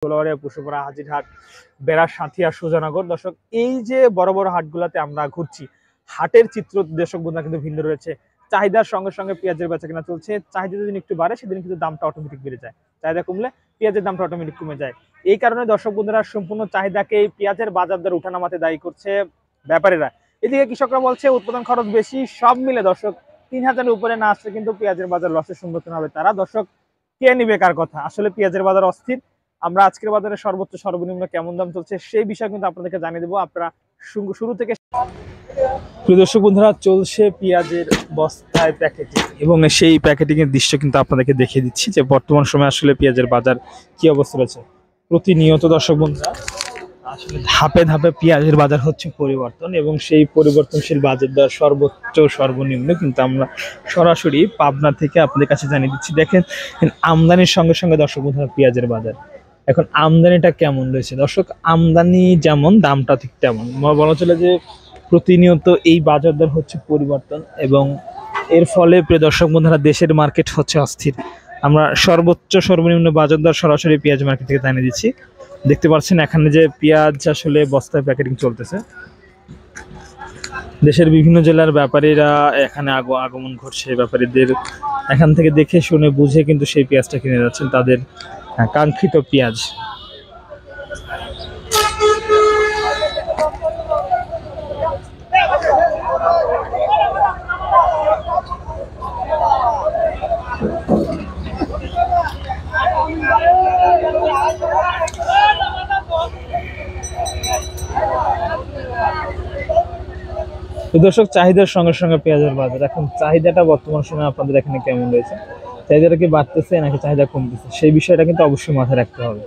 পুষ্পরা হাজিরহাট, বেড়ার সাঁথিয়া, সুজানগর। দর্শক, এই যে বড় বড় হাটগুলাতে আমরা ঘুরছি, হাটের চিত্র দর্শক বন্ধুরা কিন্তু ভিন্ন রয়েছে। চাহিদার সঙ্গে সঙ্গে পেঁয়াজের বেচা কেনা চলছে। চাহিদা যেদিন একটু বাড়ে সেদিন কিন্তু দামটা অটোমেটিক বেড়ে যায়, চাহিদা কমলে পেঁয়াজের দামটা অটোমেটিক কমে যায়। এই কারণে দর্শক বন্ধুরা সম্পূর্ণ চাহিদাকে এই পেঁয়াজের বাজার দর উঠানামাতে দায়ী করছে ব্যাপারীরা। এদিকে কৃষকরা বলছে উৎপাদন খরচ বেশি। সব মিলে দর্শক 3000-এর উপরে না আসলে কিন্তু পেঁয়াজের বাজার লসের সম্মুখীন হবে তারা। দর্শক, কে নিবে কার কথা? আসলে পেঁয়াজের বাজার অস্থির। আমরা আজকের বাজারে সর্বোচ্চ সর্বনিম্ন কেমন দাম চলছে সেই বিষয়ে কিন্তু আপনাদেরকে জানিয়ে দেবো। আপনারা শুরু থেকে প্রিয় দর্শক বন্ধুরা, চলছে পেঁয়াজের বস্তায় প্যাকেটিং, এবং সেই প্যাকেটিং এর দৃশ্য কিন্তু আপনাদেরকে দেখিয়ে দিচ্ছি যে বর্তমান সময়ে আসলে পেঁয়াজের বাজার কি অবস্থা রয়েছে। প্রতিনিয়ত দর্শক বন্ধুরা আসলে ধাপে ধাপে পেঁয়াজের বাজার হচ্ছে পরিবর্তন, এবং সেই পরিবর্তনশীল বাজার দর সর্বোচ্চ সর্বনিম্ন কিন্তু আমরা সরাসরি পাবনা থেকে আপনাদের কাছে জানিয়ে দিচ্ছি। দেখেন, আমদানির সঙ্গে সঙ্গে দর্শক বন্ধুরা পেঁয়াজের বাজার এখন আমদানিটা কেমন রয়েছে। দর্শক, আমদানি যেমন দামটা ঠিক তেমন বলা চলে যে প্রতিনিয়ত এই বাজার দর হচ্ছে পরিবর্তন, এবং এর ফলে প্রিয় দর্শক বন্ধুরা দেশের মার্কেট হচ্ছে অস্থির। আমরা সর্বোচ্চ সর্বনিম্ন বাজার দর সরাসরি পেঁয়াজ মার্কেট থেকে জানিয়ে দিচ্ছি। দেখতে পাচ্ছেন এখানে যে পেঁয়াজ আসলে বস্তায় প্যাকেটিং চলতেছে। দেশের বিভিন্ন জেলার ব্যাপারীরা এখানে আগমন ঘটছে। ব্যাপারীদের এখান থেকে দেখে শুনে বুঝে কিন্তু সেই পেঁয়াজটা কিনে যাচ্ছেন, তাদের কাঙ্ক্ষিত পেঁয়াজ। দর্শক, চাহিদার সঙ্গে সঙ্গে পেঁয়াজের বাজার এখন চাহিদাটা বর্তমান সময়ে আপনাদের এখানে কেমন রয়েছে? চাহিদাটা কি বাড়তেছে নাকি চাহিদা কমতেছে, সেই বিষয়টা কিন্তু অবশ্যই মাথায় রাখতে হবে।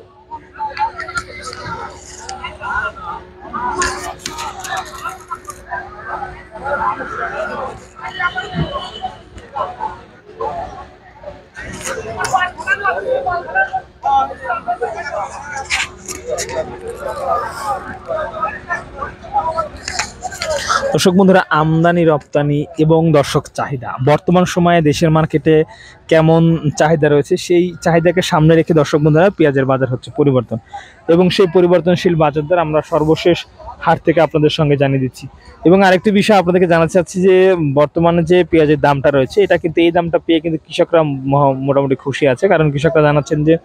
দর্শক বন্ধুরা, আমদানি রপ্তানি এবং দর্শক চাহিদা বর্তমান সময়ে দেশের মার্কেটে কেমন চাহিদা রয়েছে, সেই চাহিদাকে সামনে রেখে দর্শক বন্ধুরা পেঁয়াজের বাজার হচ্ছে পরিবর্তন, এবং সেই পরিবর্তনশীল বাজার দর আমরা সর্বশেষ হাট থেকে আপনাদের সঙ্গে জানিয়ে দিচ্ছি। এবং আরেকটি বিষয় আপনাদেরকে জানাতে চাচ্ছি যে বর্তমানে যে পেঁয়াজের দামটা রয়েছে, এটা কিন্তু এই দামটা পেয়ে কিন্তু কৃষকরা মোটামুটি খুশি আছে। কারণ কৃষকরা জানাচ্ছেন যে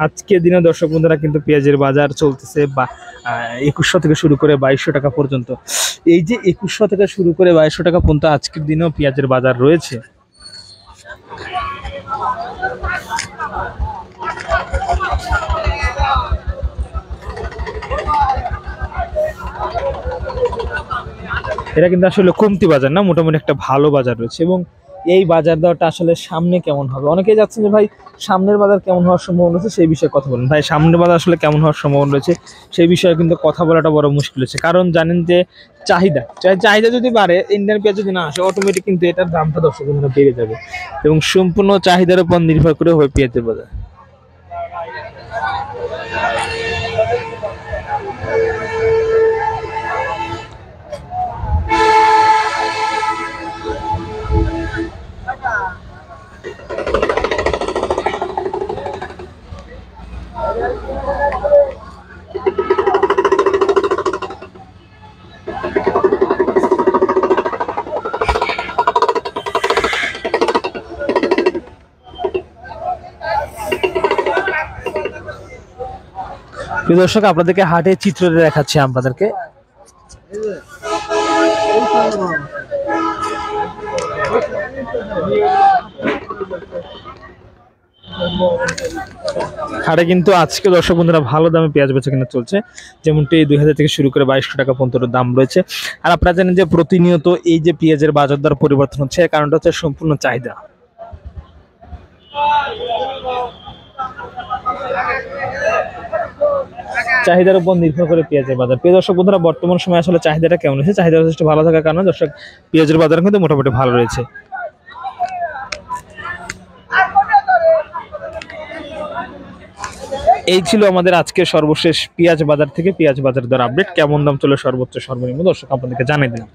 আজকের দিনে দর্শক বন্ধুরা কিন্তু পেঁয়াজের বাজার চলতেছে 2100 থেকে শুরু করে 2200 টাকা পর্যন্ত। এই যে 2100 থেকে শুরু করে 2200 টাকা পর্যন্ত আজকের দিনেও পেঁয়াজের বাজার রয়েছে। এটা কিন্তু আসলে কমতি বাজার না, মোটামুটি একটা ভালো বাজার রয়েছে। এবং এই বাজার দরটা আসলে সামনে কেমন হবে, অনেকেই যাচ্ছেন যে ভাই সামনের বাজার কেমন হওয়ার সম্ভাবনা রয়েছে, সেই বিষয়ে কথা বলুন। ভাই, সামনের বাজার আসলে কেমন হওয়ার সম্ভাবনা রয়েছে সেই বিষয়ে কিন্তু কথা বলাটা বড় মুশকিল হচ্ছে। কারণ জানেন যে চাহিদা যদি বাড়ে, ইন্ডিয়ান পেঁয়াজ যদি না আসে, অটোমেটিক কিন্তু এটার দামটা দর্শক বন্ধুরা বেড়ে যাবে, এবং সম্পূর্ণ চাহিদার উপর নির্ভর করে হয় পেঁয়াজের বাজার। দর্শক, আপনাদেরকে হাটের চিত্র দেখাচ্ছি আপনাদেরকে। হাটে কিন্তু আজকে দর্শক বন্ধুরা ভালো দামে পেঁয়াজ বেচা কিনা চলছে, যেমনটি 2000 থেকে শুরু করে 2200 টাকা পর্যন্ত দাম রয়েছে। আর আপনারা জানেন যে প্রতিনিয়ত এই যে পেঁয়াজের বাজার দর পরিবর্তন হচ্ছে, এর কারণটা হচ্ছে সম্পূর্ণ চাহিদা। চাহিদার উপর নির্ভর করে পেঁয়াজের বাজার। প্রিয় দর্শক বন্ধুরা, বর্তমান সময় আসলে চাহিদাটা কেমন হয়েছে? চাহিদা যথেষ্ট ভালো থাকার কারণে দর্শক পেঁয়াজের বাজার কিন্তু মোটামুটি ভালো রয়েছে। এই ছিল আমাদের আজকের সর্বশেষ পেঁয়াজ বাজার থেকে পেঁয়াজ বাজার দর আপডেট। কেমন দাম চলে সর্বোচ্চ সর্বনিম্ন দর্শক আপনাদেরকে জানিয়ে দিলাম।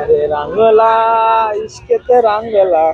রে রাঙ্গলা ইশকেতে রাঙ্গলা